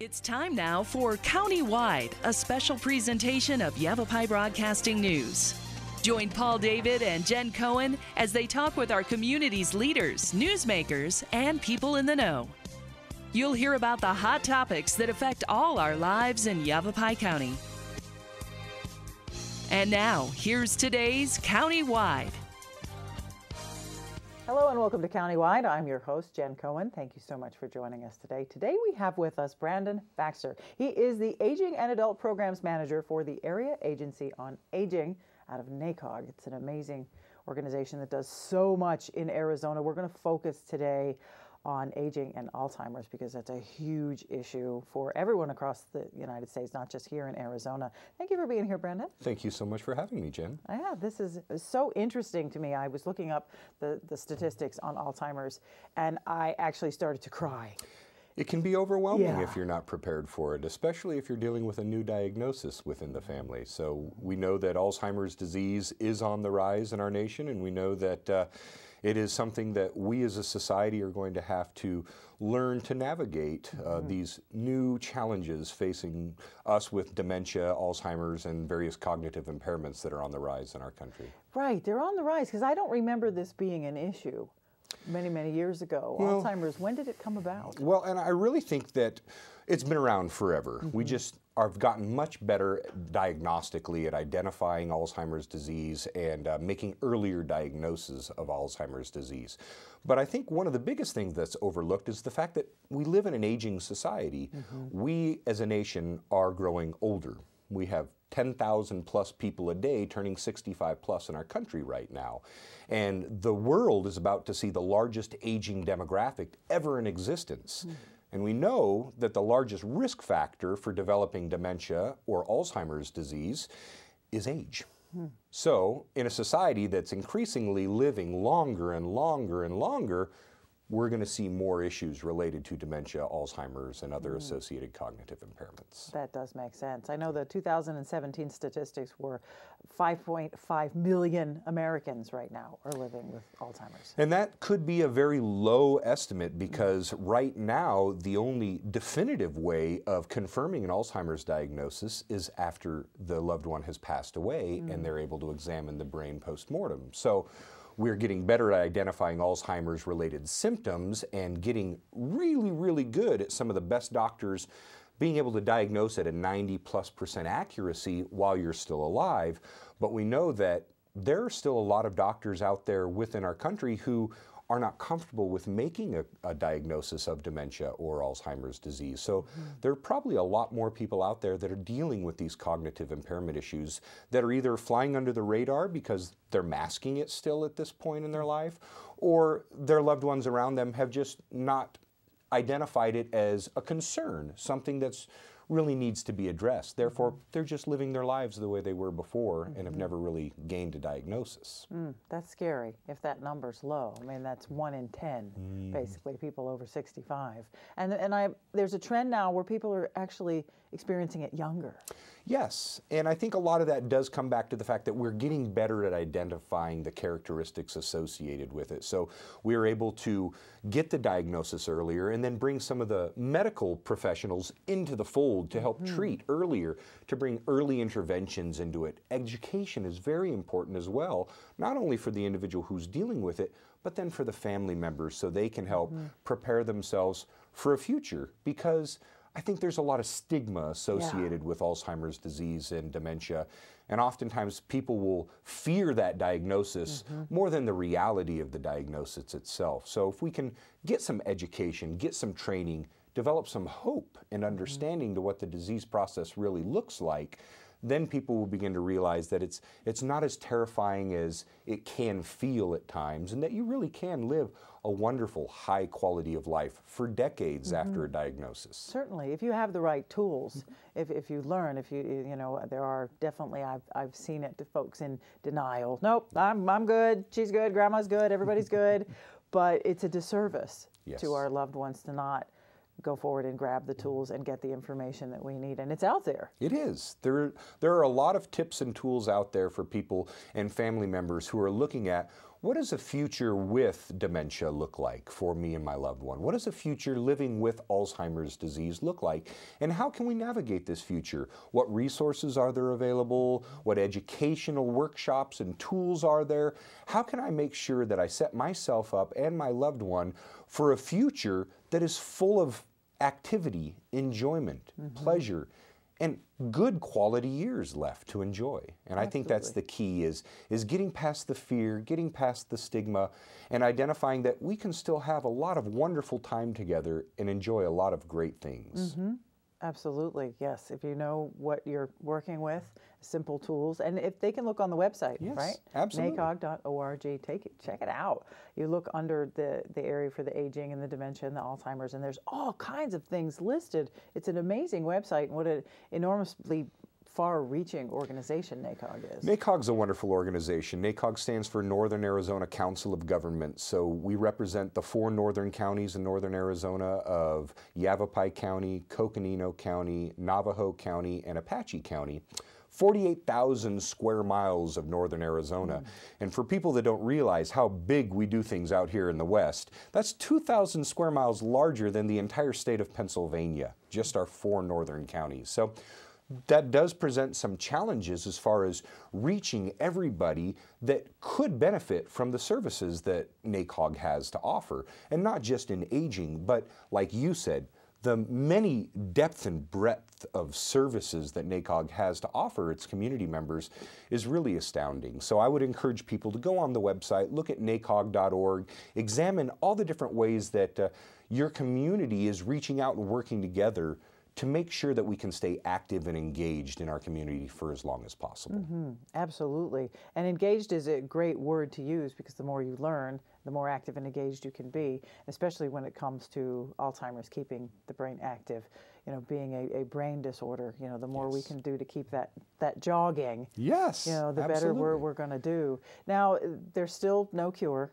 It's time now for Countywide, a special presentation of Yavapai Broadcasting News. Join Paul David and Jen Cohen as they talk with our community's leaders, newsmakers, and people in the know. You'll hear about the hot topics that affect all our lives in Yavapai County. And now, here's today's Countywide. Hello and welcome to Countywide. I'm your host, Jen Cohen. Thank you so much for joining us today. Today we have with us Brandon Baxter. He is the Aging and Adult Programs Manager for the Area Agency on Aging out of NACOG. It's an amazing organization that does so much in Arizona. We're going to focus today on aging and Alzheimer's because that's a huge issue for everyone across the United States, not just here in Arizona. Thank you for being here, Brandon. Thank you so much for having me, Jen. Yeah, this is so interesting to me. I was looking up the statistics on Alzheimer's, and I actually started to cry. It can be overwhelming if you're not prepared for it, especially if you're dealing with a new diagnosis within the family. So we know that Alzheimer's disease is on the rise in our nation, and we know that it is something that we as a society are going to have to learn to navigate these new challenges facing us with dementia, Alzheimer's, and various cognitive impairments that are on the rise in our country. Right, they're on the rise because I don't remember this being an issue many, many years ago. Well, Alzheimer's, when did it come about? Well, and I really think that it's been around forever. We just have gotten much better diagnostically at identifying Alzheimer's disease and making earlier diagnoses of Alzheimer's disease. But I think one of the biggest things that's overlooked is the fact that we live in an aging society. We as a nation are growing older. We have 10,000 plus people a day turning 65 plus in our country right now. And the world is about to see the largest aging demographic ever in existence. And we know that the largest risk factor for developing dementia or Alzheimer's disease is age. So in a society that's increasingly living longer and longer and longer, we're going to see more issues related to dementia, Alzheimer's, and other associated cognitive impairments. That does make sense. I know the 2017 statistics were 5.5 million Americans right now are living with Alzheimer's. And that could be a very low estimate because right now the only definitive way of confirming an Alzheimer's diagnosis is after the loved one has passed away and they're able to examine the brain post-mortem. So we're getting better at identifying Alzheimer's related symptoms and getting really, really good at some of the best doctors being able to diagnose at a 90+% accuracy while you're still alive. But we know that there are still a lot of doctors out there within our country who are not comfortable with making a diagnosis of dementia or Alzheimer's disease. So there are probably a lot more people out there that are dealing with these cognitive impairment issues that are either flying under the radar because they're masking it still at this point in their life, or their loved ones around them have just not identified it as a concern, something that's really needs to be addressed. Therefore, they're just living their lives the way they were before and have never really gained a diagnosis. That's scary if that number's low. I mean, that's 1 in 10, basically, people over 65. And there's a trend now where people are actually experiencing it younger. Yes, and I think a lot of that does come back to the fact that we're getting better at identifying the characteristics associated with it. So we're able to get the diagnosis earlier and then bring some of the medical professionals into the fold to help treat earlier, to bring early interventions into it. Education is very important as well, not only for the individual who's dealing with it, but then for the family members so they can help prepare themselves for a future, because I think there's a lot of stigma associated with Alzheimer's disease and dementia, and oftentimes people will fear that diagnosis more than the reality of the diagnosis itself. So if we can get some education, get some training, develop some hope and understanding to what the disease process really looks like, then people will begin to realize that it's not as terrifying as it can feel at times, and that you really can live a wonderful, high quality of life for decades after a diagnosis. Certainly, if you have the right tools, if you learn, you know, there are definitely, I've seen it to folks in denial. Nope, I'm good, she's good, grandma's good, everybody's good, but it's a disservice to our loved ones to not go forward and grab the tools and get the information that we need. And it's out there. It is. There are a lot of tips and tools out there for people and family members who are looking at, what does a future with dementia look like for me and my loved one? What does a future living with Alzheimer's disease look like? And how can we navigate this future? What resources are there available? What educational workshops and tools are there? How can I make sure that I set myself up and my loved one for a future that is full of activity, enjoyment, pleasure, and good quality years left to enjoy? And I think that's the key, is getting past the fear, getting past the stigma, and identifying that we can still have a lot of wonderful time together and enjoy a lot of great things. Absolutely, yes. If you know what you're working with, simple tools, and if they can look on the website, Yes, right? absolutely. NACOG.org. Check it out. You look under the area for the aging and the dementia and the Alzheimer's, and there's all kinds of things listed. It's an amazing website, and what an enormously far-reaching organization NACOG is. NACOG's a wonderful organization. NACOG stands for Northern Arizona Council of Governments. So we represent the 4 northern counties in northern Arizona of Yavapai County, Coconino County, Navajo County, and Apache County. 48,000 square miles of northern Arizona. And for people that don't realize how big we do things out here in the West, that's 2,000 square miles larger than the entire state of Pennsylvania, just our 4 northern counties. So that does present some challenges as far as reaching everybody that could benefit from the services that NACOG has to offer. And not just in aging, but like you said, the many depth and breadth of services that NACOG has to offer its community members is really astounding. So I would encourage people to go on the website, look at NACOG.org, examine all the different ways that your community is reaching out and working together to make sure that we can stay active and engaged in our community for as long as possible. Absolutely. And engaged is a great word to use, because the more you learn, the more active and engaged you can be, especially when it comes to Alzheimer's, keeping the brain active. You know, being a brain disorder, you know, the more we can do to keep that jogging, Yes, you know, the absolutely. better we're going to do. Now, there's still no cure.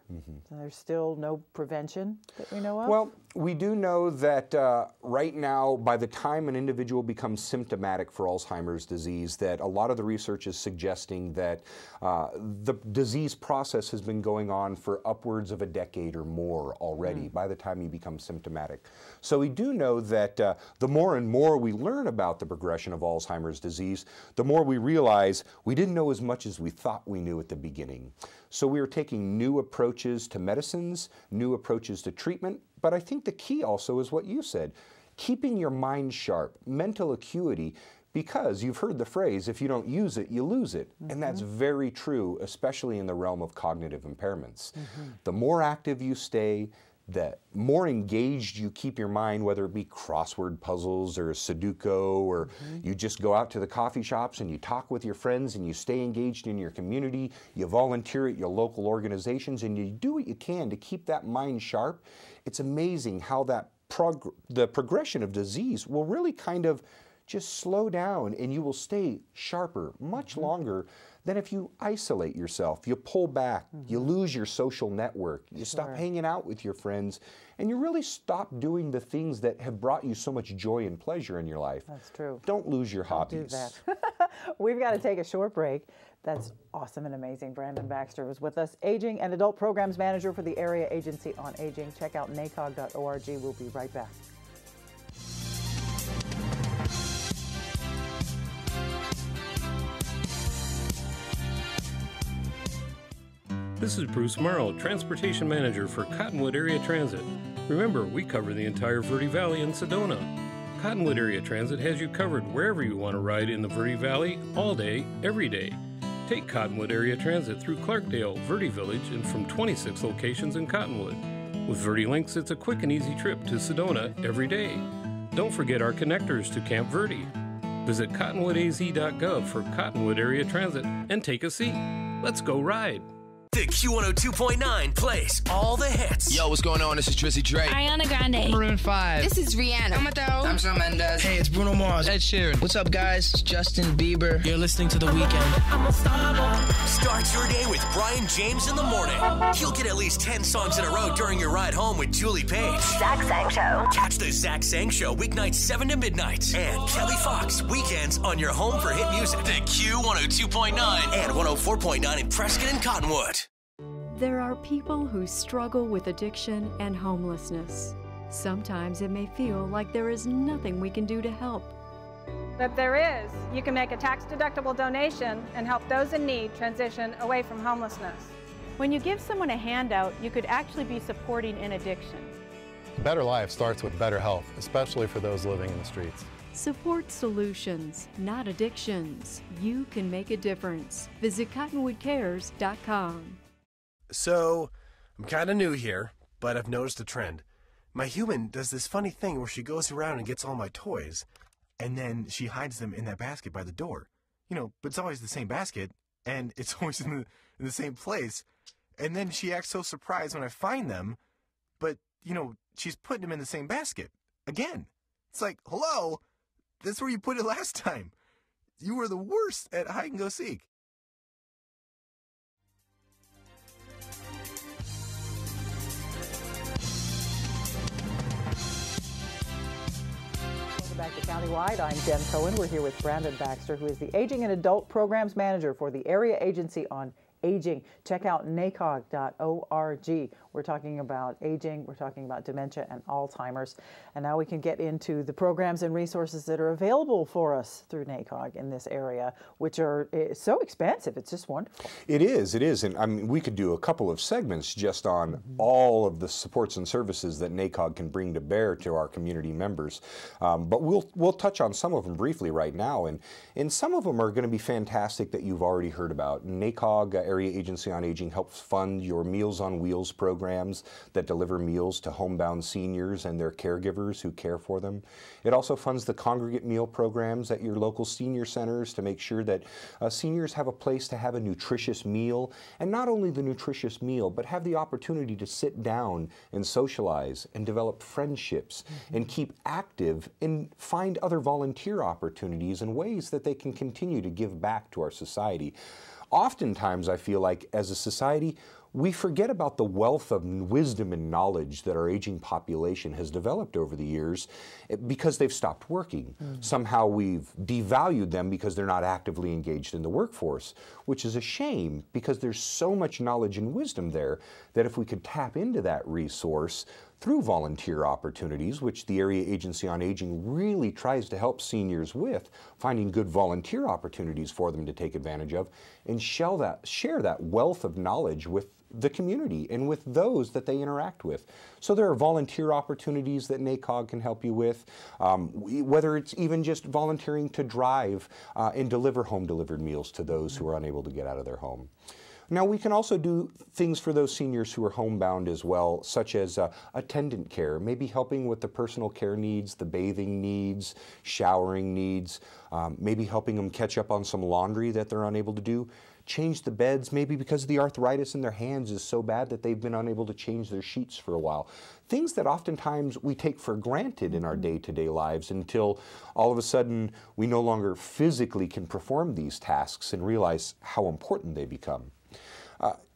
There's still no prevention that we know of. Well, we do know that right now, by the time an individual becomes symptomatic for Alzheimer's disease, that a lot of the research is suggesting that the disease process has been going on for upwards of a decade or more already by the time you become symptomatic. So we do know that the more and more we learn about the progression of Alzheimer's disease, the more we realize we didn't know as much as we thought we knew at the beginning. So we are taking new approaches to medicines, new approaches to treatment, but I think the key also is what you said, keeping your mind sharp, mental acuity, because you've heard the phrase, if you don't use it, you lose it. And that's very true, especially in the realm of cognitive impairments. The more active you stay, the more engaged you keep your mind, whether it be crossword puzzles or Sudoku, or you just go out to the coffee shops and you talk with your friends and you stay engaged in your community, you volunteer at your local organizations, and you do what you can to keep that mind sharp. It's amazing how that the progression of disease will really kind of just slow down, and you will stay sharper much longer than if you isolate yourself, you pull back, you lose your social network, you stop hanging out with your friends, and you really stop doing the things that have brought you so much joy and pleasure in your life. That's true. Don't lose your hobbies. Do that. We've got to take a short break. That's awesome and amazing. Brandon Baxter was with us, Aging and Adult Programs Manager for the Area Agency on Aging. Check out NACOG.org. We'll be right back. This is Bruce Morrow, Transportation Manager for Cottonwood Area Transit. Remember, we cover the entire Verde Valley and Sedona. Cottonwood Area Transit has you covered wherever you want to ride in the Verde Valley, all day, every day. Take Cottonwood Area Transit through Clarkdale, Verde Village, and from 26 locations in Cottonwood. With Verde Links, it's a quick and easy trip to Sedona every day. Don't forget our connectors to Camp Verde. Visit cottonwoodaz.gov for Cottonwood Area Transit and take a seat. Let's go ride! The Q102.9 plays all the hits. Yo, what's going on? This is Drizzy Drake. Ariana Grande. Maroon 5. This is Rihanna. I'm Shawn Mendes. Hey, it's Bruno Mars. Ed Sheeran. What's up, guys? It's Justin Bieber. You're listening to The Weeknd. Start your day with Brian James in the morning. He'll get at least 10 songs in a row during your ride home with Julie Page. Zach Sang Show. Catch the Zach Sang Show weeknights 7 to midnight. And Kelly Fox weekends on your home for hit music. The Q102.9 and 104.9 in Prescott and Cottonwood. There are people who struggle with addiction and homelessness. Sometimes it may feel like there is nothing we can do to help. But there is. You can make a tax-deductible donation and help those in need transition away from homelessness. When you give someone a handout, you could actually be supporting an addiction. A better life starts with better health, especially for those living in the streets. Support solutions, not addictions. You can make a difference. Visit cottonwoodcares.com. So, I'm kind of new here, but I've noticed a trend. My human does this funny thing where she goes around and gets all my toys, and then she hides them in that basket by the door. You know, but it's always the same basket, and it's always in the same place. And then she acts so surprised when I find them, but, you know, she's putting them in the same basket. Again. It's like, hello, that's where you put it last time. You were the worst at hide and go seek. Back to Countywide, I'm Jen Cohen. We're here with Brandon Baxter, who is the Aging and Adult Programs Manager for the Area Agency on Aging. Check out NACOG.org. We're talking about aging, we're talking about dementia and Alzheimer's. And now we can get into the programs and resources that are available for us through NACOG in this area, which are so expansive. It's just wonderful. It is. And I mean, we could do a couple of segments just on all of the supports and services that NACOG can bring to bear to our community members. But we'll touch on some of them briefly right now. And some of them are going to be fantastic that you've already heard about. NACOG, Area Agency on Aging, helps fund your Meals on Wheels programs that deliver meals to homebound seniors and their caregivers who care for them. It also funds the congregate meal programs at your local senior centers to make sure that seniors have a place to have a nutritious meal, and not only the nutritious meal, but have the opportunity to sit down and socialize and develop friendships and keep active and find other volunteer opportunities and ways that they can continue to give back to our society. Oftentimes, I feel like as a society, we forget about the wealth of wisdom and knowledge that our aging population has developed over the years because they've stopped working. Somehow we've devalued them because they're not actively engaged in the workforce, which is a shame because there's so much knowledge and wisdom there that if we could tap into that resource through volunteer opportunities, which the Area Agency on Aging really tries to help seniors with, finding good volunteer opportunities for them to take advantage of, and share that wealth of knowledge with the community and with those that they interact with. So there are volunteer opportunities that NACOG can help you with, whether it's even just volunteering to drive and deliver home-delivered meals to those who are unable to get out of their home. Now, we can also do things for those seniors who are homebound as well, such as attendant care, maybe helping with the personal care needs, the bathing needs, showering needs, maybe helping them catch up on some laundry that they're unable to do, change the beds, maybe because the arthritis in their hands is so bad that they've been unable to change their sheets for a while. Things that oftentimes we take for granted in our day-to-day lives until all of a sudden we no longer physically can perform these tasks and realize how important they become.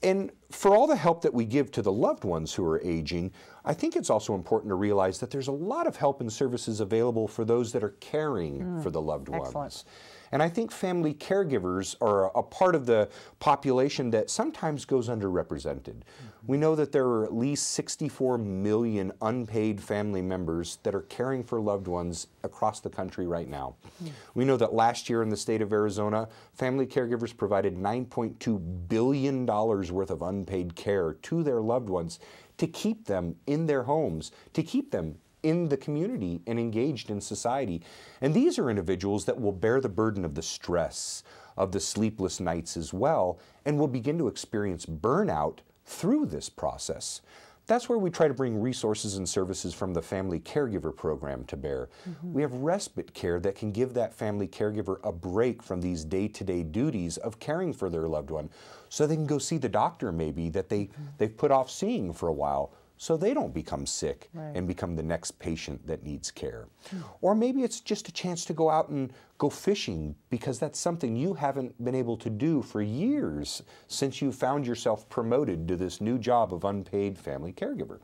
And for all the help that we give to the loved ones who are aging, I think it's also important to realize that there's a lot of help and services available for those that are caring for the loved ones. And I think family caregivers are a part of the population that sometimes goes underrepresented. We know that there are at least 64 million unpaid family members that are caring for loved ones across the country right now. We know that last year in the state of Arizona, family caregivers provided $9.2 billion worth of unpaid care to their loved ones to keep them in their homes, to keep them in the community and engaged in society. And these are individuals that will bear the burden of the stress, of the sleepless nights as well, and will begin to experience burnout through this process. That's where we try to bring resources and services from the Family Caregiver Program to bear. We have respite care that can give that family caregiver a break from these day-to-day duties of caring for their loved one, so they can go see the doctor maybe that they've put off seeing for a while, so they don't become sick and become the next patient that needs care. Or maybe it's just a chance to go out and go fishing, because that's something you haven't been able to do for years since you found yourself promoted to this new job of unpaid family caregiver.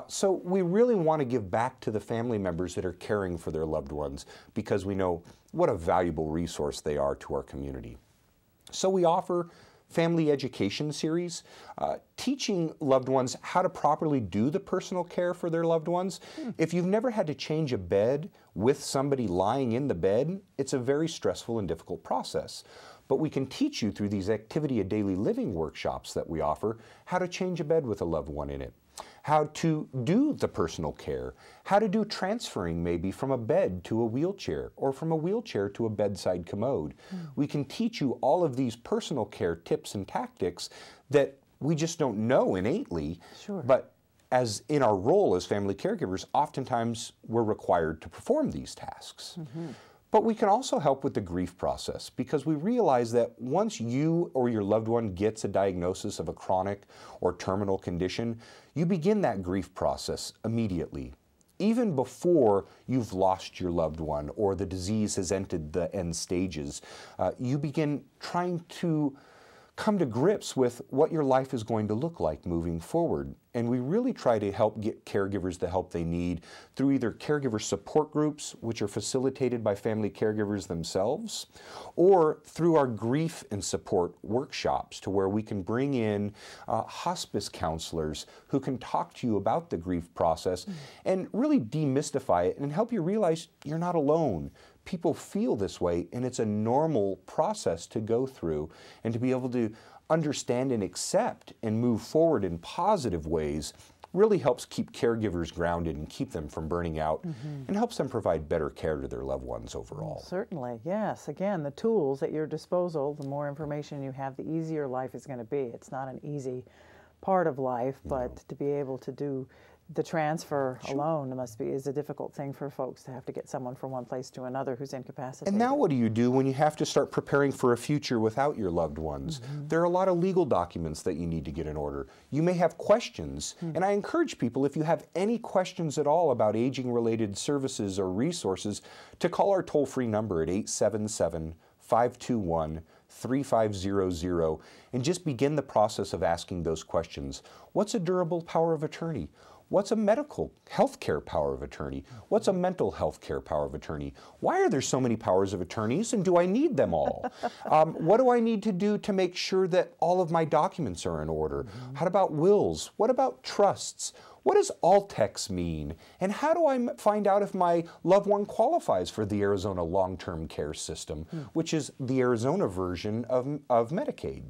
So we really want to give back to the family members that are caring for their loved ones, because we know what a valuable resource they are to our community. So we offer family education series, teaching loved ones how to properly do the personal care for their loved ones. If you've never had to change a bed with somebody lying in the bed, it's a very stressful and difficult process. But we can teach you through these activity of daily living workshops that we offer how to change a bed with a loved one in it, how to do the personal care, how to do transferring maybe from a bed to a wheelchair or from a wheelchair to a bedside commode. We can teach you all of these personal care tips and tactics that we just don't know innately, but as in our role as family caregivers, oftentimes we're required to perform these tasks. But we can also help with the grief process, because we realize that once you or your loved one gets a diagnosis of a chronic or terminal condition, you begin that grief process immediately. Even before you've lost your loved one or the disease has entered the end stages, you begin trying to come to grips with what your life is going to look like moving forward. And we really try to help get caregivers the help they need through either caregiver support groups, which are facilitated by family caregivers themselves, or through our grief and support workshops, to where we can bring in hospice counselors who can talk to you about the grief process and really demystify it and help you realize you're not alone. People feel this way, and it's a normal process to go through, and to be able to understand and accept and move forward in positive ways really helps keep caregivers grounded and keep them from burning out, and helps them provide better care to their loved ones overall. Certainly, yes. Again, the tools at your disposal, the more information you have, the easier life is going to be. It's not an easy part of life, but to be able to do the transfer alone is a difficult thing for folks, to have to get someone from one place to another who's incapacitated. And now what do you do when you have to start preparing for a future without your loved ones? There are a lot of legal documents that you need to get in order. You may have questions, and I encourage people, if you have any questions at all about aging-related services or resources, to call our toll-free number at 877-521-3500 and just begin the process of asking those questions. What's a durable power of attorney? What's a medical health care power of attorney? What's a mental health care power of attorney? Why are there so many powers of attorneys, and do I need them all? What do I need to do to make sure that all of my documents are in order? How about wills? What about trusts? What does Altex mean? And how do I find out if my loved one qualifies for the Arizona long-term care system, which is the Arizona version of Medicaid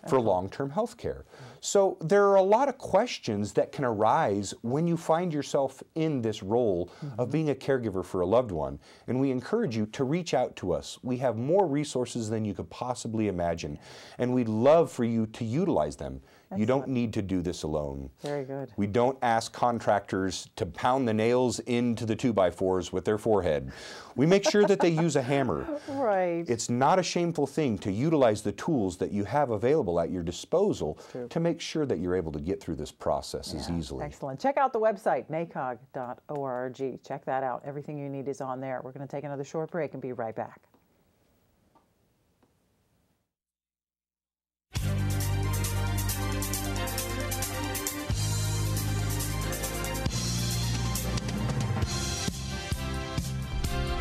for long-term health care? So there are a lot of questions that can arise when you find yourself in this role of being a caregiver for a loved one. And we encourage you to reach out to us. We have more resources than you could possibly imagine, and we'd love for you to utilize them. You don't need to do this alone. Very good. We don't ask contractors to pound the nails into the 2x4s with their forehead. We make sure that they use a hammer. Right. It's not a shameful thing to utilize the tools that you have available at your disposal to make sure that you're able to get through this process as easily. Excellent. Check out the website, NACOG.org. Check that out. Everything you need is on there. We're going to take another short break and be right back.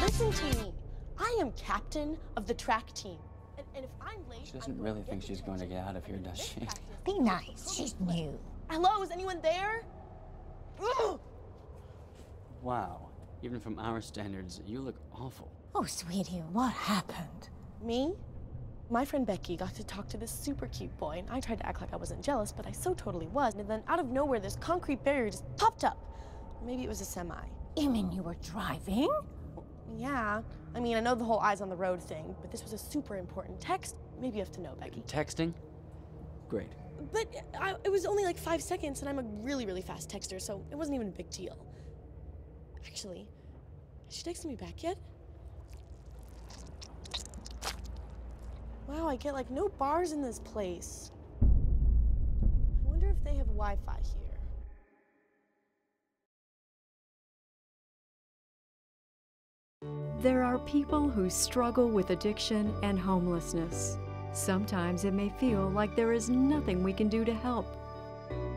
Listen to me. I am captain of the track team. And if I'm late... She doesn't really think she's going to get out of here, does she? Be nice. She's new. Hello, is anyone there? Ugh! Wow. Even from our standards, you look awful. Oh, sweetie, what happened? Me? My friend Becky got to talk to this super cute boy, and I tried to act like I wasn't jealous, but I so totally was. And then out of nowhere, this concrete barrier just popped up. Maybe it was a semi. You mean you were driving? Yeah. I mean, I know the whole eyes on the road thing, but this was a super important text. Maybe you have to know, Becky. Texting? Great. But it was only like 5 seconds, and I'm a really, really fast texter, so it wasn't even a big deal. Actually, has she texted me back yet? Wow, I get like no bars in this place. I wonder if they have Wi-Fi here. There are people who struggle with addiction and homelessness. Sometimes it may feel like there is nothing we can do to help.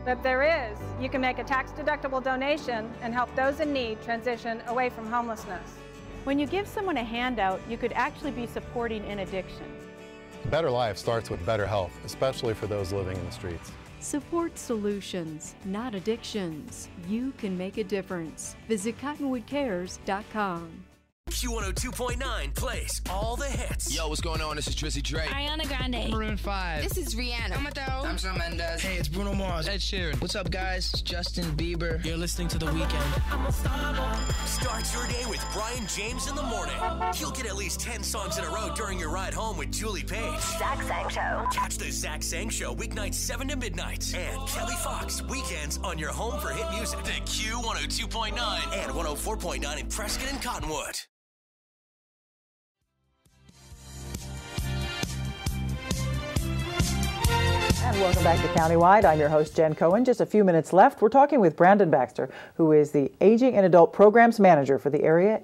But there is. You can make a tax-deductible donation and help those in need transition away from homelessness. When you give someone a handout, you could actually be supporting an addiction. A better life starts with better health, especially for those living in the streets. Support solutions, not addictions. You can make a difference. Visit cottonwoodcares.com. Q102.9 plays all the hits. Yo, what's going on? This is Drizzy Drake. Ariana Grande. Maroon 5. This is Rihanna. Mateo. I'm Shawn Mendes. Hey, it's Bruno Mars. Ed Sheeran. What's up, guys? It's Justin Bieber. You're listening to The Weeknd. Start your day with Brian James in the morning. You'll get at least 10 songs in a row during your ride home with Julie Page. Zach Sang Show. Catch the Zach Sang Show weeknights 7 to midnight. And Kelly Fox weekends on your home for hit music. The Q102.9 and 104.9 in Prescott and Cottonwood. And welcome back to Countywide. I'm your host, Jen Cohen. Just a few minutes left. We're talking with Brandon Baxter, who is the Aging and Adult Programs Manager for the Area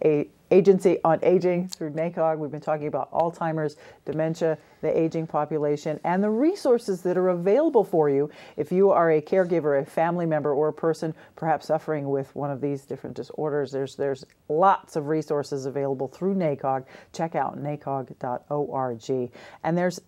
Agency on Aging through NACOG. We've been talking about Alzheimer's, dementia, the aging population, and the resources that are available for you if you are a caregiver, a family member, or a person perhaps suffering with one of these different disorders. There's lots of resources available through NACOG. Check out nacog.org. And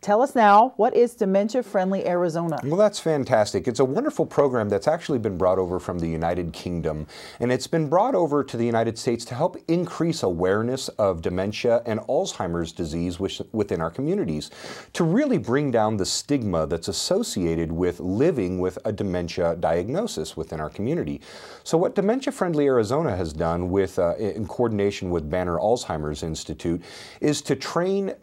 tell us now, what is Dementia Friendly Arizona? Well, that's fantastic. It's a wonderful program that's actually been brought over from the United Kingdom, and it's been brought over to the United States to help increase awareness of dementia and Alzheimer's disease within our communities, to really bring down the stigma that's associated with living with a dementia diagnosis within our community. So what Dementia Friendly Arizona has done in coordination with Banner Alzheimer's Institute is to train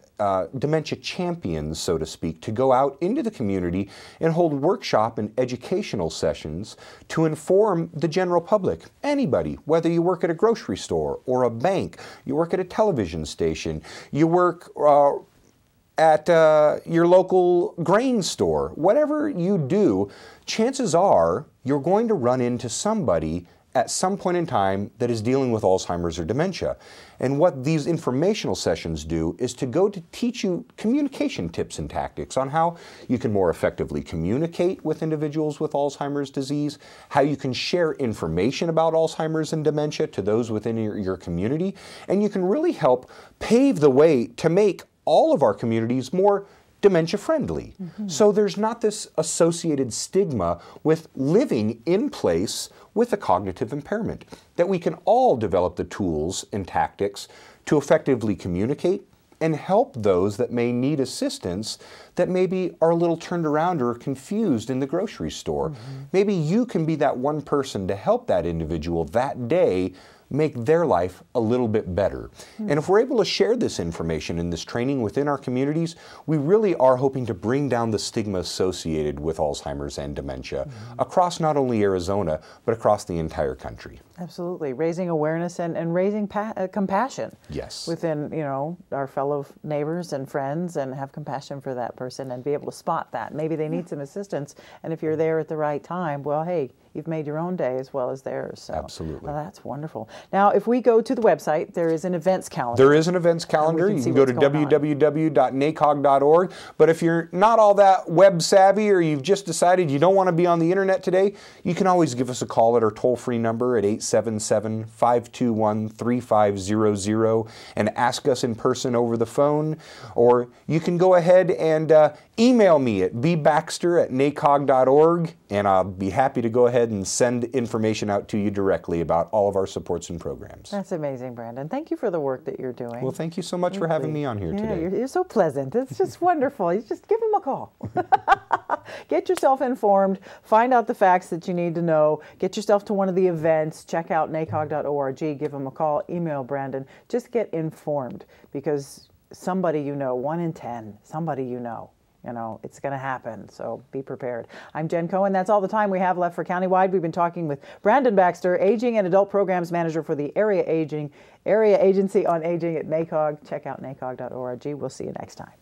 dementia champions, so to speak, to go out into the community and hold workshop and educational sessions to inform the general public, anybody, whether you work at a grocery store or a bank, you work at a television station, you work at your local grain store, whatever you do, chances are you're going to run into somebody at some point in time that is dealing with Alzheimer's or dementia. And what these informational sessions do is to teach you communication tips and tactics on how you can more effectively communicate with individuals with Alzheimer's disease, how you can share information about Alzheimer's and dementia to those within your community, and you can really help pave the way to make all of our communities more dementia friendly. Mm-hmm. So there's not this associated stigma with living in place with a cognitive impairment, that we can all develop the tools and tactics to effectively communicate and help those that may need assistance that maybe are a little turned around or confused in the grocery store. Mm-hmm. Maybe you can be that one person to help that individual that day make their life a little bit better. Mm-hmm. And if we're able to share this information and this training within our communities, we really are hoping to bring down the stigma associated with Alzheimer's and dementia across not only Arizona, but across the entire country. Absolutely. Raising awareness and raising compassion. Yes. Within, our fellow neighbors and friends, and have compassion for that person and be able to spot that. Maybe they need some assistance, and if you're there at the right time, well, hey, you've made your own day as well as theirs. So, absolutely. Well, that's wonderful. Now, if we go to the website, there is an events calendar. There is an events calendar. You can go to www.nacog.org. But if you're not all that web savvy, or you've just decided you don't want to be on the internet today, you can always give us a call at our toll-free number at 877-521-3500 and ask us in person over the phone. Or you can go ahead and email me at bbaxter@nacog.org, and I'll be happy to go ahead and send information out to you directly about all of our supports and programs. That's amazing, Brandon. Thank you for the work that you're doing. Well, thank you so much for having me on here today. You're so pleasant. It's just wonderful. You just give him a call. Get yourself informed. Find out the facts that you need to know. Get yourself to one of the events. Check out nacog.org. Give him a call. Email Brandon. Just get informed, because somebody 1 in 10, somebody You know, it's going to happen, so be prepared. I'm Jen Cohen. That's all the time we have left for Countywide. We've been talking with Brandon Baxter, Aging and Adult Programs Manager for the Area Agency on Aging at NACOG. Check out nacog.org. We'll see you next time.